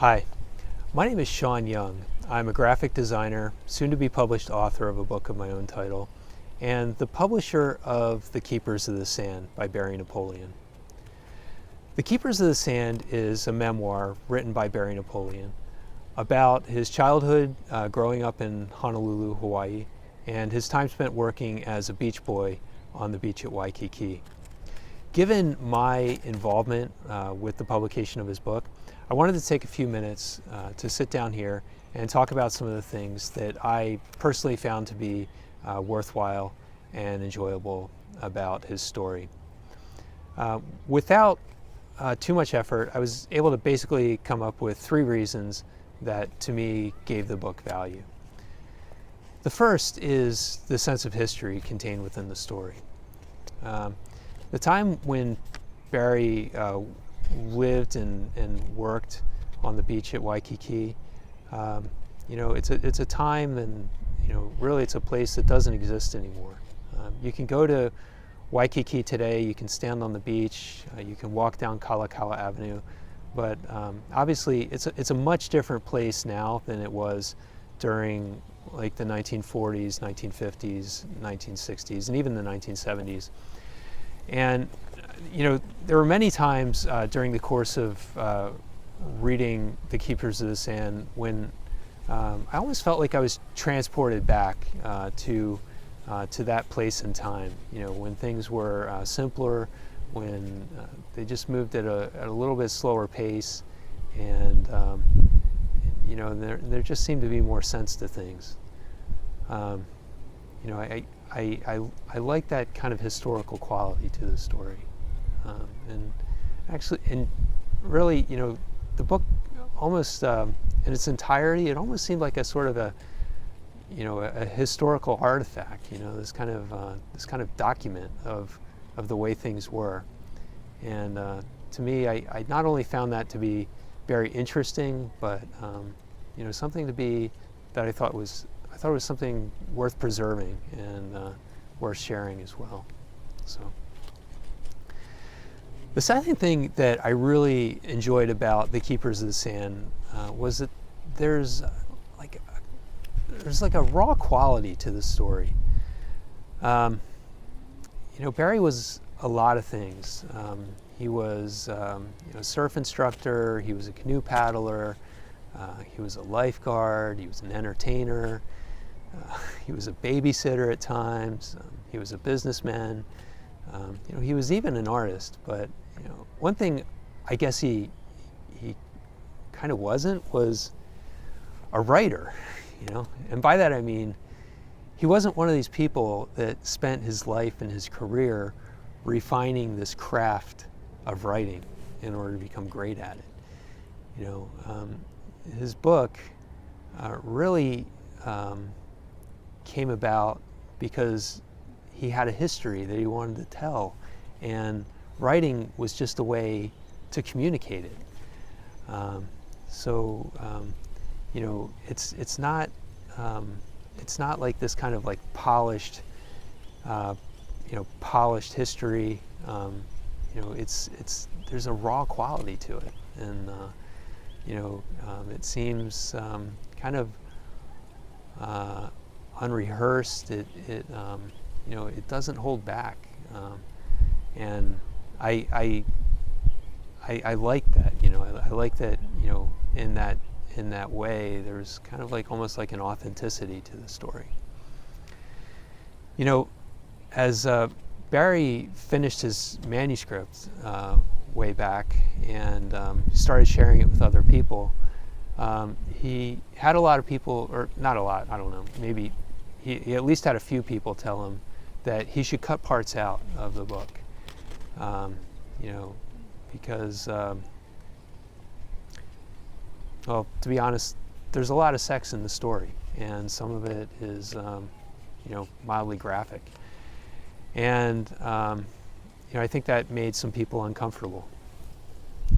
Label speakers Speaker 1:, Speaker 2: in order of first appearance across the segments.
Speaker 1: Hi, my name is Sean Young. I'm a graphic designer, soon to be published author of a book of my own title, and the publisher of The Keepers of the Sand by Barry Napoleon. The Keepers of the Sand is a memoir written by Barry Napoleon about his childhood growing up in Honolulu, Hawaii, and his time spent working as a beach boy on the beach at Waikiki. Given my involvement with the publication of his book, I wanted to take a few minutes to sit down here and talk about some of the things that I personally found to be worthwhile and enjoyable about his story. Without too much effort, I was able to basically come up with 3 reasons that to me gave the book value. The first is the sense of history contained within the story. The time when Barry lived and worked on the beach at Waikiki, it's a time, and really it's a place that doesn't exist anymore. You can go to Waikiki today, you can stand on the beach, you can walk down Kalakaua Avenue, but obviously it's a much different place now than it was during like the 1940s, 1950s, 1960s, and even the 1970s. And there were many times during the course of reading The Keepers of the Sand when I almost felt like I was transported back to that place and time. When things were simpler, when they just moved at a little bit slower pace, and there just seemed to be more sense to things. I like that kind of historical quality to the story, and really, the book almost in its entirety, it almost seemed like a sort of a historical artifact. This kind of document of the way things were, and to me, I not only found that to be very interesting, but something to be that I thought was something worth preserving and worth sharing as well. So the second thing that I really enjoyed about The Keepers of the Sand was that there's like a raw quality to the story. Barry was a lot of things. He was a surf instructor, he was a canoe paddler, he was a lifeguard, he was an entertainer, he was a babysitter at times, he was a businessman, he was even an artist. But one thing I guess he kind of was a writer, and by that I mean he wasn't one of these people that spent his life and his career refining this craft of writing in order to become great at it. His book really came about because he had a history that he wanted to tell, and writing was just a way to communicate it. It's not like this kind of like polished history. There's a raw quality to it, and it seems kind of unrehearsed. It doesn't hold back, and I like that. I like that. In that way, there's kind of like almost like an authenticity to the story. As Barry finished his manuscript way back and started sharing it with other people, he had a lot of people, or not a lot, I don't know, maybe he at least had a few people tell him that he should cut parts out of the book, because well, to be honest, there's a lot of sex in the story, and some of it is mildly graphic, and I think that made some people uncomfortable.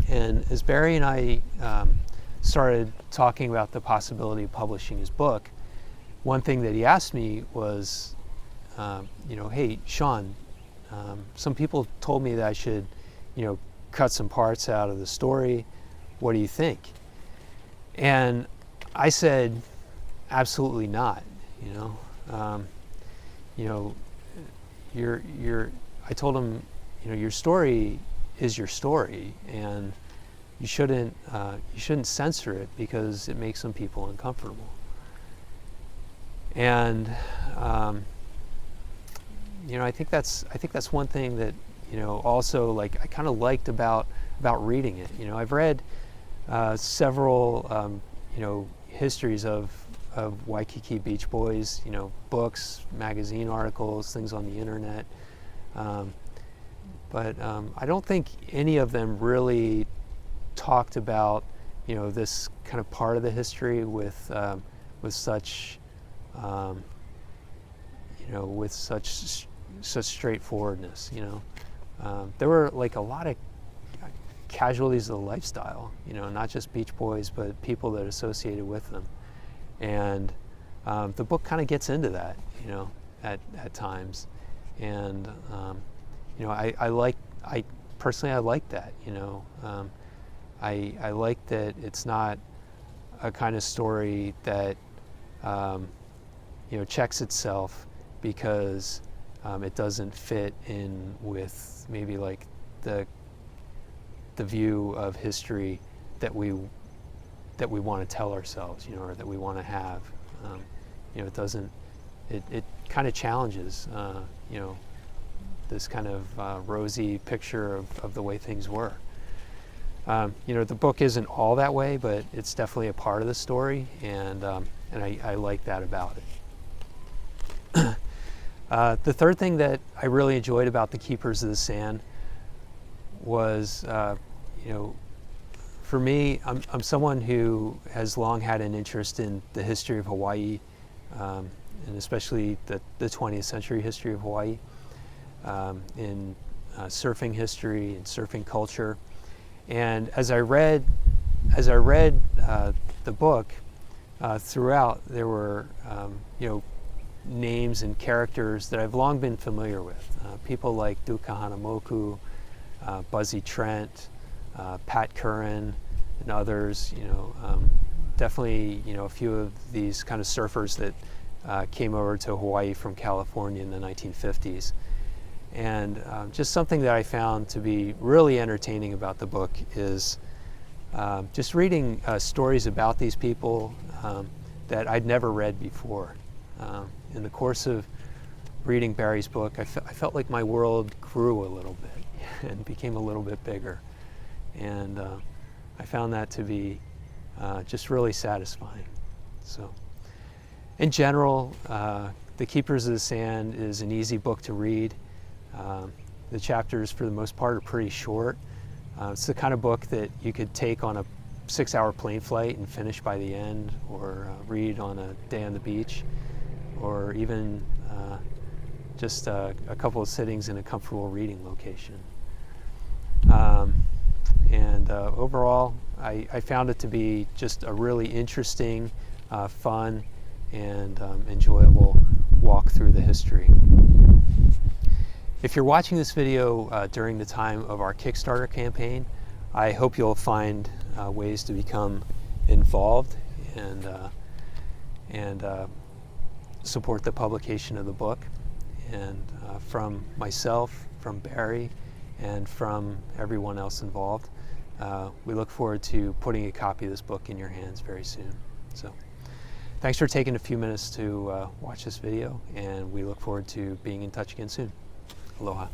Speaker 1: And as Barry and I started talking about the possibility of publishing his book, one thing that he asked me was, hey, Sean, some people told me that I should, cut some parts out of the story. What do you think? And I said, absolutely not. You know, I told him, your story is your story, and you shouldn't censor it because it makes some people uncomfortable. And I think that's one thing that also, like, I kind of liked about reading it. I've read several histories of Waikiki Beach Boys, books, magazine articles, things on the internet, but I don't think any of them really talked about this kind of part of the history with such with such straightforwardness. There were like a lot of casualties of the lifestyle, not just Beach Boys, but people that associated with them. And the book kind of gets into that, at times. And I personally like that. I like that it's not a kind of story that checks itself because it doesn't fit in with maybe like the view of history that we want to tell ourselves, or that we want to have. It doesn't. It kind of challenges, this kind of rosy picture of the way things were. The book isn't all that way, but it's definitely a part of the story, and I like that about it. The third thing that I really enjoyed about The Keepers of the Sand was, for me, I'm someone who has long had an interest in the history of Hawaii, and especially the 20th century history of Hawaii, in surfing history and surfing culture. And as I read the book, throughout, there were names and characters that I've long been familiar with. People like Duka Hanamoku, Buzzy Trent, Pat Curran, and others. Definitely a few of these kind of surfers that came over to Hawaii from California in the 1950s. And just something that I found to be really entertaining about the book is just reading stories about these people that I'd never read before. In the course of reading Barry's book, I felt like my world grew a little bit and became a little bit bigger. And I found that to be just really satisfying. So, in general, The Keepers of the Sand is an easy book to read. The chapters, for the most part, are pretty short. It's the kind of book that you could take on a 6-hour plane flight and finish by the end, or read on a day on the beach, or even just a couple of sittings in a comfortable reading location. Overall, I found it to be just a really interesting, fun, and enjoyable walk through the history. If you're watching this video during the time of our Kickstarter campaign, I hope you'll find ways to become involved and support the publication of the book. And from myself, from Barry, and from everyone else involved, we look forward to putting a copy of this book in your hands very soon. So, thanks for taking a few minutes to watch this video, and we look forward to being in touch again soon. Aloha.